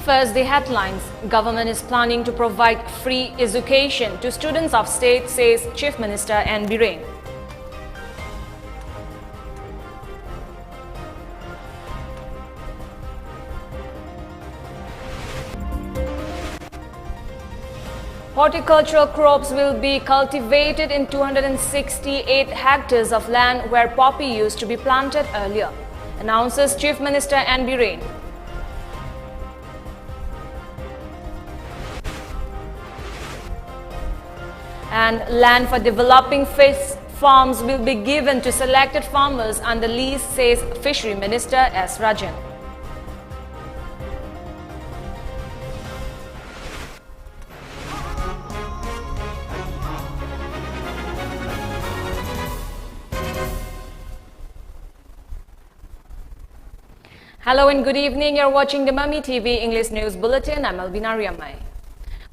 First, the headlines. Government is planning to provide free education to students of state, says Chief Minister N. Biren. Horticultural crops will be cultivated in 268 hectares of land where poppy used to be planted earlier, announces Chief Minister N. Biren. And land for developing fish farms will be given to selected farmers under lease, says Fishery Minister S. Rajan. Hello and good evening. You're watching the Mami TV English News Bulletin. I'm Albina Riamai.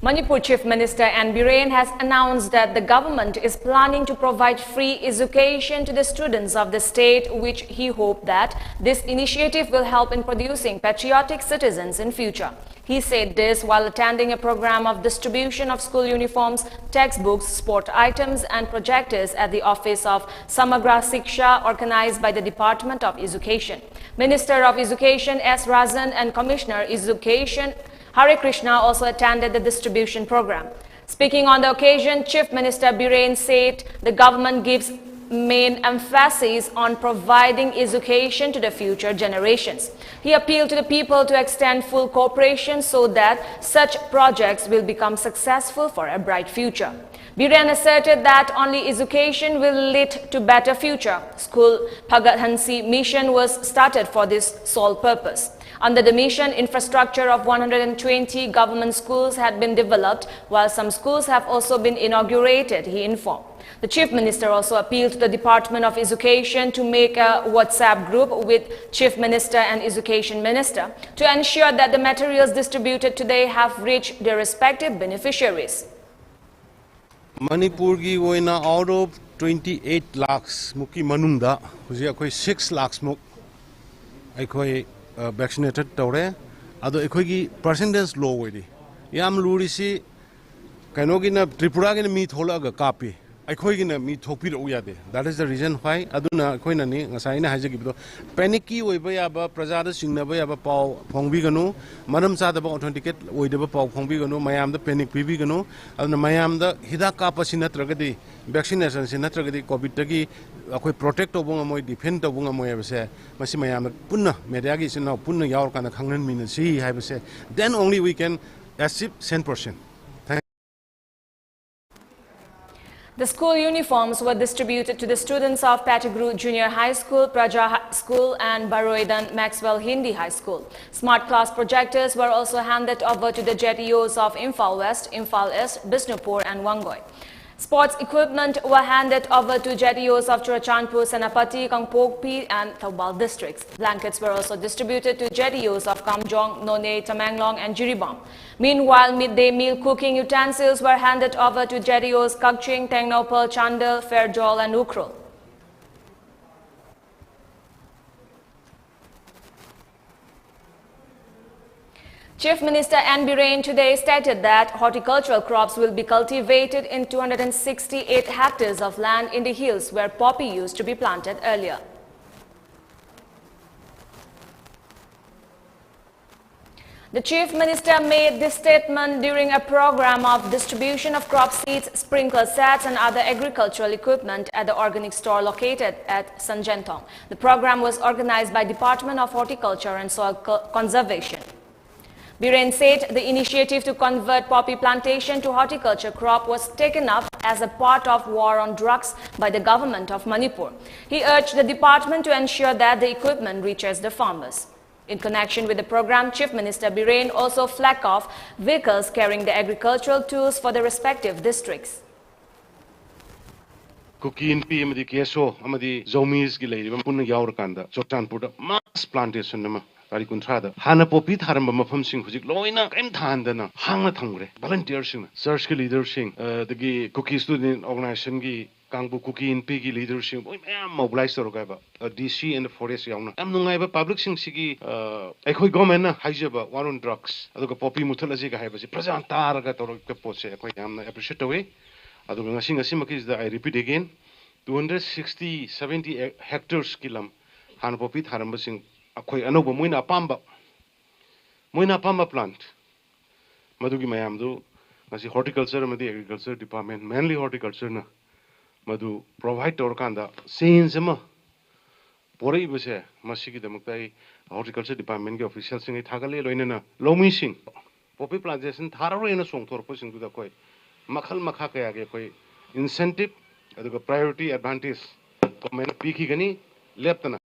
Manipur Chief Minister N. Biren has announced that the government is planning to provide free education to the students of the state, which he hoped that this initiative will help in producing patriotic citizens in future. He said this while attending a program of distribution of school uniforms, textbooks, sport items and projectors at the office of Samagra Siksha organized by the Department of Education. Minister of Education S. Rajan and Commissioner Education Hare Krishna also attended the distribution program. Speaking on the occasion, Chief Minister Biren said the government gives main emphasis on providing education to the future generations. He appealed to the people to extend full cooperation so that such projects will become successful for a bright future. Biren asserted that only education will lead to better future. School Bhagat Hansi mission was started for this sole purpose. Under the mission, infrastructure of 120 government schools had been developed, while some schools have also been inaugurated, he informed. The Chief Minister also appealed to the Department of Education to make a WhatsApp group with Chief Minister and Education Minister to ensure that the materials distributed today have reached their respective beneficiaries. Manipur ki oina out of 28 lakhs muki manungda huji akoi 6 lakhs muk aikoi vaccinated tawre ado aikoi gi percentage low oidi yam luri si kaino gi na Tripura gi na mi thola ga kapi aikoi gi na mi thokpi ro ya de. That is the reason why aduna akoi na ni ngasai na haje gi do panic ki oiba ya ba praja da singna ba ya ba pau phongbi ganu maram sa da ba authenticate oide ba pau phongbi ganu mayam da panic pibi ganu aduna mayam da hida kapa sinatraga di vaccination sinatraga di covid gi akoi protect obunga moi defend obunga moi abse masi mayam punna media gi sina punna yaur kana khangnan min si haibse then only we can achieve 100%. The school uniforms were distributed to the students of Pattigru Junior High School, Praja High School and Baroidan Maxwell Hindi High School. Smart class projectors were also handed over to the JTOs of Imphal West, Imphal East, Bisnupur and Wangoi. Sports equipment were handed over to JTOs of Churachandpur, Senapati, Kangpokpi and Thoubal districts. Blankets were also distributed to JTOs of Kamjong, Noney, Tamenglong and Jiribam. Meanwhile, midday meal cooking utensils were handed over to JTOs Kakching, Tengnopal, Chandal, Fairjol and Ukrul. Chief Minister N. Biren today stated that horticultural crops will be cultivated in 268 hectares of land in the hills where poppy used to be planted earlier. The Chief Minister made this statement during a program of distribution of crop seeds, sprinkler sets and other agricultural equipment at the organic store located at Sanjentong. The program was organized by Department of Horticulture and Soil Conservation. Biren said the initiative to convert poppy plantation to horticulture crop was taken up as a part of war on drugs by the government of Manipur. He urged the department to ensure that the equipment reaches the farmers. In connection with the program, Chief Minister Biren also flagged off vehicles carrying the agricultural tools for the respective districts. Kukin P amadi keso amadi zomis gi leiri punna yaur kanda Chorchandpur mass plantation nama Tari Kuntrada, Hana Popit Haramba Mafam Sing, Huzik Loina, M Tandana, Hanga Tangre, volunteers, search leadership, the cookie student organization. Kangbu cookie in piggy leadership, I'm mobilized or gaba, DC and the forest young. I'm no ever public sing sigi, echo government, hijaba, war on drugs. I look a poppy mutalazic, I have a present target or capose, I appreciate away. I don't sing a simakis that I repeat again 260, 70 hectares kilam, Hanapopit, Harambasing, Akoi Anoba, Muina Pamba plant. Madugi Mayamdo, as the horticulture and the agriculture department, mainly horticulture. Madu provide Torkanda, scenes Emma. Pori was a Masiki the horticulture department officials in Tagale, Loinana, low missing. Poppy plantation, Taro in a song to pushing to the koi. Makal Makaka koi incentive, the priority advantage. Comment Pikigani, Leptana.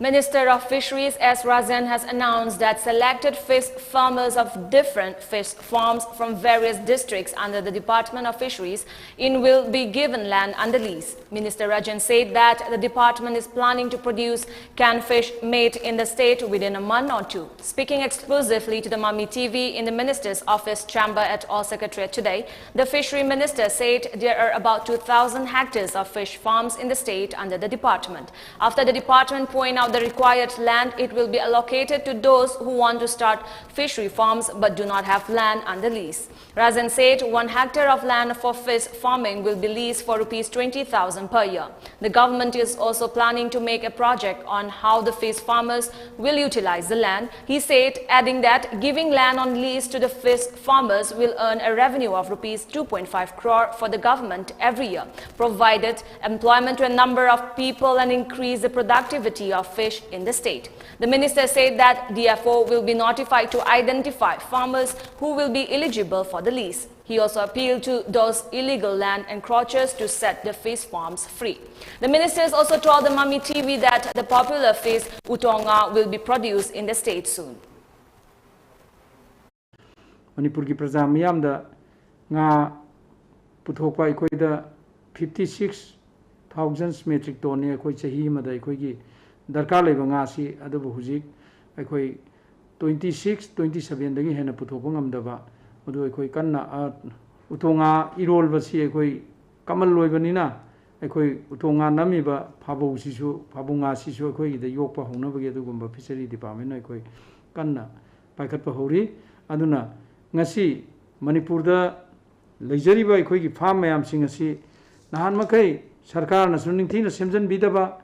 Minister of Fisheries S. Razan has announced that selected fish farmers of different fish farms from various districts under the Department of Fisheries will be given land under lease. Minister Rajan said that the department is planning to produce canned fish made in the state within a month or two. Speaking exclusively to the Mami TV in the minister's office chamber at All Secretariat today, the fishery minister said there are about 2,000 hectares of fish farms in the state under the department. After the department point out the required land, it will be allocated to those who want to start fishery farms but do not have land under lease. Razan said 1 hectare of land for fish farming will be leased for Rs 20,000 per year. The government is also planning to make a project on how the fish farmers will utilize the land. He said, adding that giving land on lease to the fish farmers will earn a revenue of Rs 2.5 crore for the government every year, provided employment to a number of people and increase the productivity of fish in the state. The minister said that DFO will be notified to identify farmers who will be eligible for the lease. He also appealed to those illegal land encroachers to set the fish farms free. The ministers also told the Mami TV that the popular fish utonga will be produced in the state soon. Manipur ki praja miyam da nga puthokpa ikoi da 56,000 metric ton ne ikoi chahi ma da ikoi ki darkar leba nga si adabu hujik ikoi 26 27 dagi hena puthokpa ngamdaba madu ikoi kanna utonga irol basi ikoi kamal loibanina ikoi utonga namiba phabu sisu phabunga sisu ikoi da yokpa hongna bagi adugumba fishery department ikoi kanna paikhatpa hori aduna ngasi Manipur da leijariba ikoi ki farm mayam sing asi nahan makai sarkar na suningthi na semjan bidaba.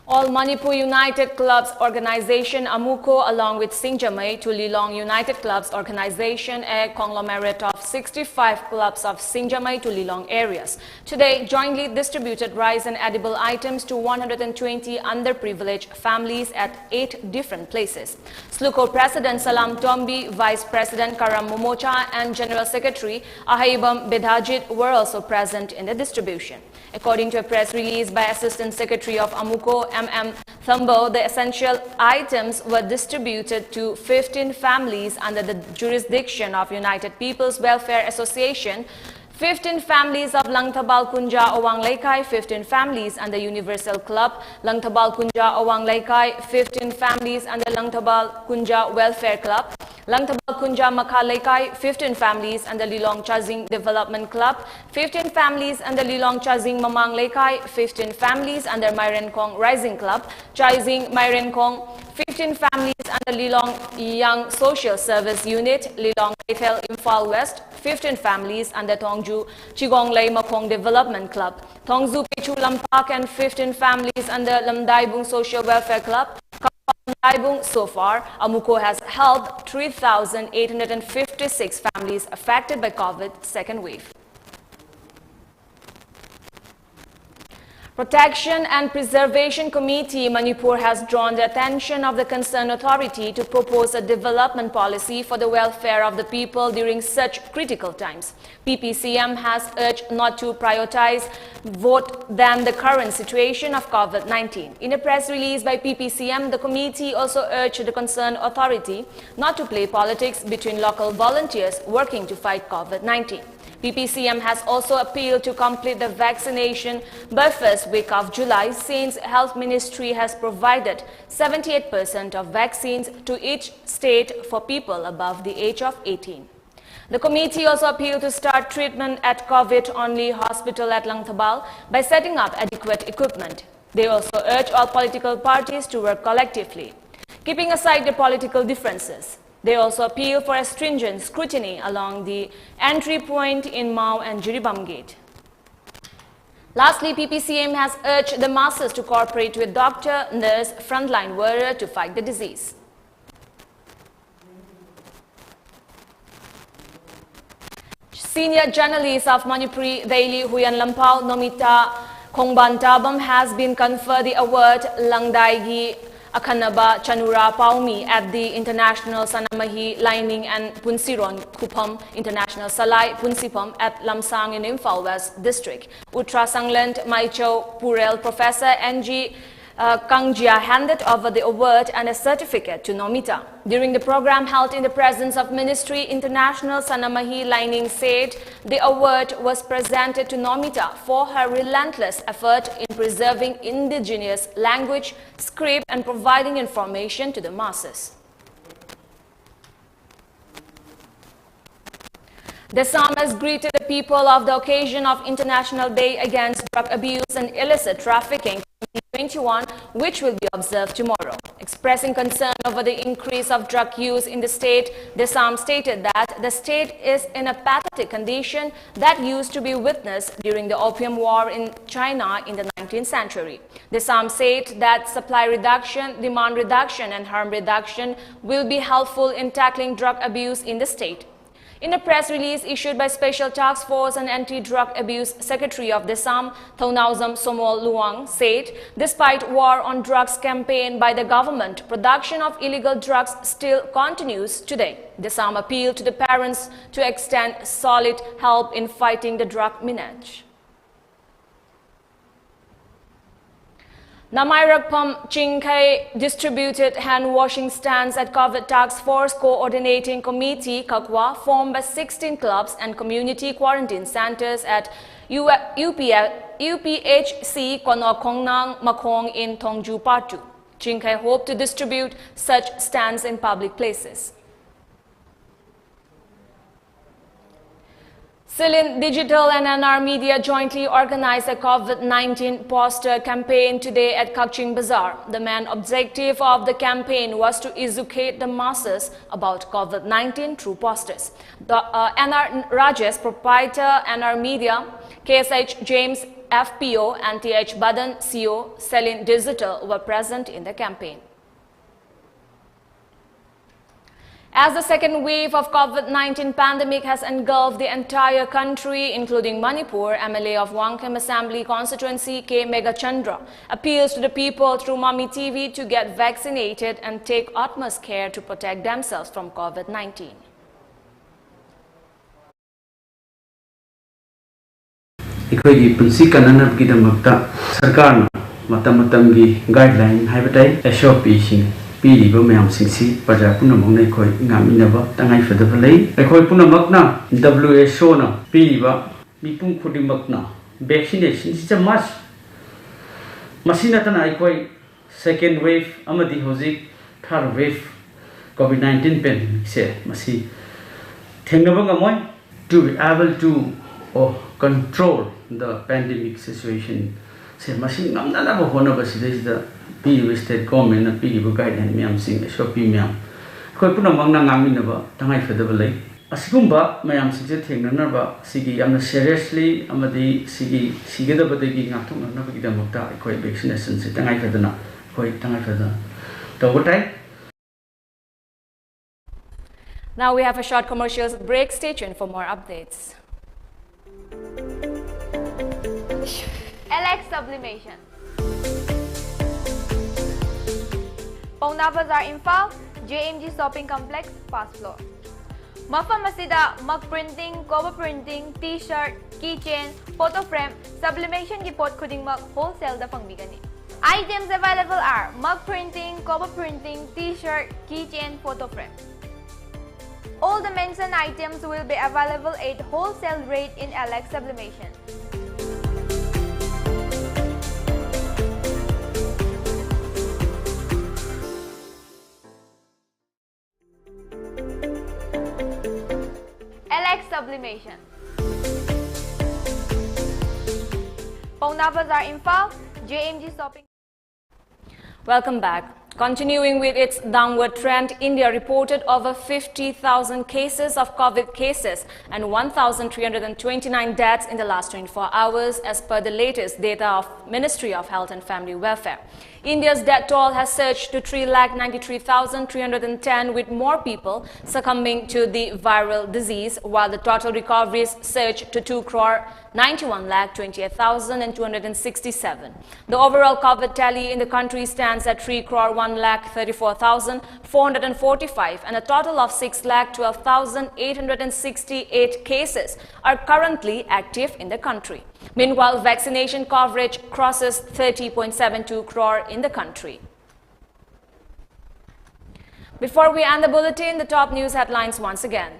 All Manipur United Clubs Organization Amuko along with Singjamai to Lilong United Clubs Organization, a conglomerate of 65 clubs of Singjamai to Lilong areas, today jointly distributed rice and edible items to 120 underprivileged families at 8 different places. SLUCO President Salam Tombi, Vice President Karam Momocha and General Secretary Ahaibam Bedhajit were also present in the distribution. According to a press release by Assistant Secretary of Amuko, M.M. Thumbo, the essential items were distributed to 15 families under the jurisdiction of United People's Welfare Association, 15 families of Langthabal Kunja Owang Laikai, 15 families under Universal Club, Langthabal Kunja Owang Laikai, 15 families under Langthabal Kunja Welfare Club, Langthabal Kunja Makha Laikai, 15 families under Lilong Chazing Development Club, 15 families under Lilong Chazing Mamang Laikai, 15 families under Myren Kong Rising Club, Chazing Myren Kong, 15 families under Lilong Young Social Service Unit, Lilong Bethel Imphal West, 15 families under Tongju Chigonglei Makong Development Club, Tongzu Pichu Lampak and 15 families under Lamdaibung Social Welfare Club. So far, Amuko has helped 3,856 families affected by COVID second wave. Protection and Preservation Committee Manipur has drawn the attention of the concerned authority to propose a development policy for the welfare of the people during such critical times. PPPM has urged not to prioritize vote than the current situation of COVID-19. In a press release by PPPM, the committee also urged the concerned authority not to play politics between local volunteers working to fight COVID-19. PPCM has also appealed to complete the vaccination by first week of July, since Health Ministry has provided 78% of vaccines to each state for people above the age of 18. The committee also appealed to start treatment at COVID-only hospital at Langthabal by setting up adequate equipment. They also urge all political parties to work collectively, keeping aside their political differences. They also appeal for a stringent scrutiny along the entry point in Mao and Jiribam Gate. Lastly, PPCM has urged the masses to cooperate with doctor, nurse, frontline worker to fight the disease. Senior journalist of Manipuri Daily Huyan Lampau Nomita Khongbantabam has been conferred the award Langdaigi Akhanaba Chanura Paumi at the International Sanamahi Lining and Punsiron Kupam International Salai Punsipam at Lamsang in Imphal West District. Utra Sangland Maicho Purel Professor NG Kangjia handed over the award and a certificate to Nomita. During the program held in the presence of Ministry, International Sanamahi Lining said the award was presented to Nomita for her relentless effort in preserving indigenous language, script and providing information to the masses. The Psalm has greeted the people of the occasion of International Day Against Drug Abuse and Illicit Trafficking 2021, which will be observed tomorrow. Expressing concern over the increase of drug use in the state, the Psalm stated that the state is in a pathetic condition that used to be witnessed during the Opium War in China in the 19th century. The Psalm said that supply reduction, demand reduction and harm reduction will be helpful in tackling drug abuse in the state. In a press release issued by Special Task Force and Anti-Drug Abuse Secretary of the Assam, Thonawsam Somol Luang, said, despite war on drugs campaign by the government, production of illegal drugs still continues today. The Assam appealed to the parents to extend solid help in fighting the drug menace. Namairakpam Chingkai distributed hand washing stands at COVID Task Force Coordinating Committee Kakwa, formed by 16 clubs and community quarantine centers at UPHC Konokongnang Makong in Tongju Patu. Chingkai hoped to distribute such stands in public places. Silin Digital and NR Media jointly organized a COVID-19 poster campaign today at Kakching Bazaar. The main objective of the campaign was to educate the masses about COVID-19 through posters. The NR Rajesh, proprietor, NR Media, KSH James FPO and TH Badan CEO, Silin Digital were present in the campaign. As the second wave of COVID-19 pandemic has engulfed the entire country, including Manipur, MLA of Wangkam Assembly constituency K. Megachandra appeals to the people through Mami TV to get vaccinated and take utmost care to protect themselves from COVID-19. Ikhoigi punsi kananab gidamakta sarkarna matam-matamgi guideline haibatai SOP sing piliba mayam singsi paja punamok na ikhoi ngaminaba tangai fadaba lei ikhoi punamak na WHO na piliba mipung khudimak na vaccination si must masina tana ikhoi second wave amadi hoji third wave COVID-19 pandemic se masi thengnaba ngamoi to be able to control the pandemic situation. Se masi ngamnana ba hona ba sidai PPPM state government and PPPM guideline mayam sing SOP mayam khoi puna mangna ngaminaba tangai fadaba lei asigumba mayam sing thengnanaba sigi yamna seriously amadi sigi sigedaba degi ngakthokna ba gidamakta khoi vaccination se tangai fadana khoi tangai fadana tawotai. Now we have a short commercial break. Stay tuned for more updates. LX Sublimation. Pauna Bazaar Imphal, JMG Shopping Complex, first floor. Mafam asida mug printing, cover printing, t-shirt, keychain, photo frame, sublimation ki pot khuding mug wholesale da pangbigani. Items available are mug printing, cover printing, t-shirt, keychain, photo frame. All the mentioned items will be available at wholesale rate in Alex sublimation. Alex sublimation. Pauna Bazaar Imphal, JMG Shopping. Welcome back. Continuing with its downward trend, India reported over 50,000 cases of COVID cases and 1,329 deaths in the last 24 hours as per the latest data of Ministry of Health and Family Welfare. India's death toll has surged to 3,93,310 with more people succumbing to the viral disease, while the total recoveries surged to 2,91,28,267. The overall COVID tally in the country stands at 3,134,445 and a total of 6,12,868 cases are currently active in the country. Meanwhile, vaccination coverage crosses 30.72 crore in the country. Before we end the bulletin, the top news headlines once again.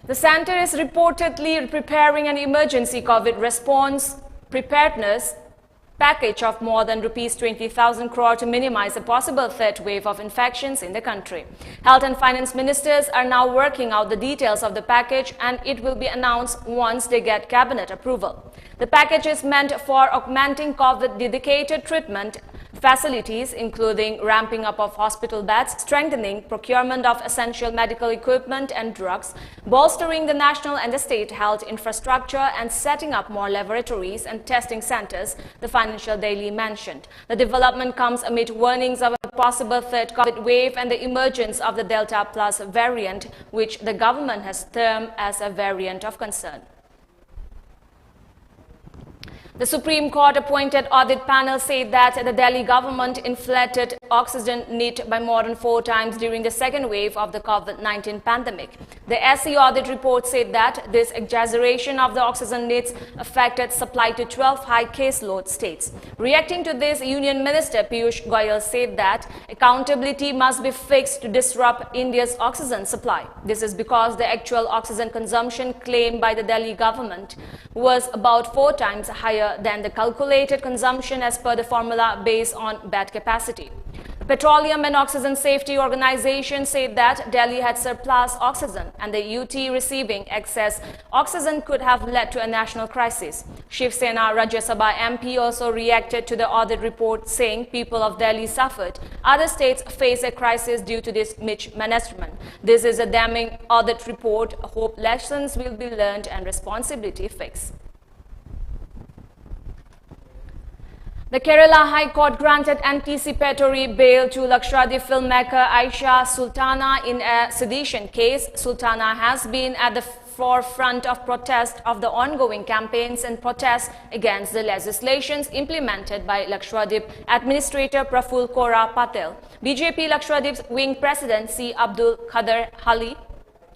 The center is reportedly preparing an emergency COVID response preparedness package of more than Rs 20,000 crore to minimize a possible third wave of infections in the country. Health and finance ministers are now working out the details of the package, and it will be announced once they get cabinet approval. The package is meant for augmenting COVID-dedicated treatment facilities, including ramping up of hospital beds, strengthening procurement of essential medical equipment and drugs, bolstering the national and the state health infrastructure, and setting up more laboratories and testing centers, the Financial Daily mentioned. The development comes amid warnings of a possible third COVID wave and the emergence of the Delta Plus variant, which the government has termed as a variant of concern. The Supreme Court appointed audit panel said that the Delhi government inflated oxygen need by more than 4 times during the second wave of the COVID-19 pandemic. The SC audit report said that this exaggeration of the oxygen needs affected supply to 12 high caseload states. Reacting to this, Union Minister Piyush Goyal said that accountability must be fixed to disrupt India's oxygen supply. This is because the actual oxygen consumption claimed by the Delhi government was about 4 times higher than the calculated consumption as per the formula based on bed capacity. The Petroleum and Oxygen Safety Organization said that Delhi had surplus oxygen and the UT receiving excess oxygen could have led to a national crisis. Shiv Sena Rajya Sabha MP also reacted to the audit report, saying people of Delhi suffered. Other states face a crisis due to this mismanagement. This is a damning audit report. Hope lessons will be learned and responsibility fixed. The Kerala High Court granted anticipatory bail to Lakshadweep filmmaker Aisha Sultana in a sedition case. Sultana has been at the forefront of protest of the ongoing campaigns and protests against the legislations implemented by Lakshadweep Administrator Praful Kora Patel. BJP Lakshadweep's wing president C. Abdul Qadir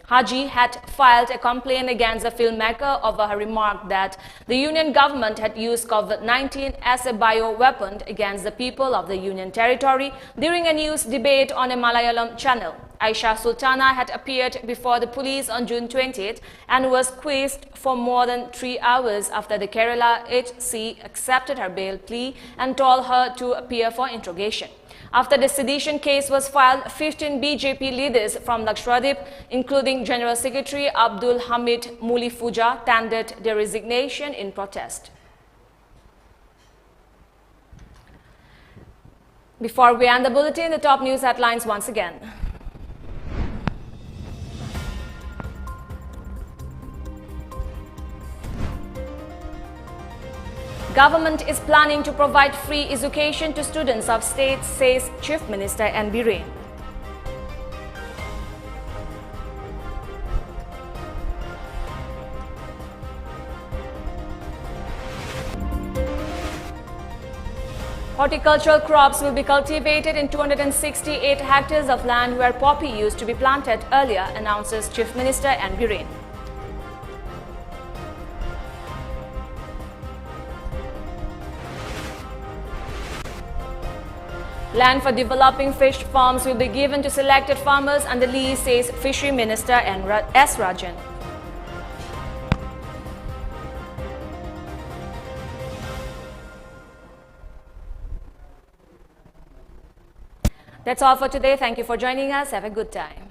Haji had filed a complaint against the filmmaker over her remark that the union government had used COVID-19 as a bioweapon against the people of the union territory during a news debate on a Malayalam channel. Aisha Sultana had appeared before the police on June 20th and was quizzed for more than 3 hours after the Kerala HC accepted her bail plea and told her to appear for interrogation. After the sedition case was filed, 15 BJP leaders from Lakshadweep, including General Secretary Abdul Hamid Mulifuja, tendered their resignation in protest. Before we end the bulletin, the top news headlines once again. Government is planning to provide free education to students of states, says Chief Minister N. Biren. Horticultural crops will be cultivated in 268 hectares of land where poppy used to be planted earlier, announces Chief Minister N. Biren. Land for developing fish farms will be given to selected farmers under lease, says Fishery Minister S. Rajan. That's all for today. Thank you for joining us. Have a good time.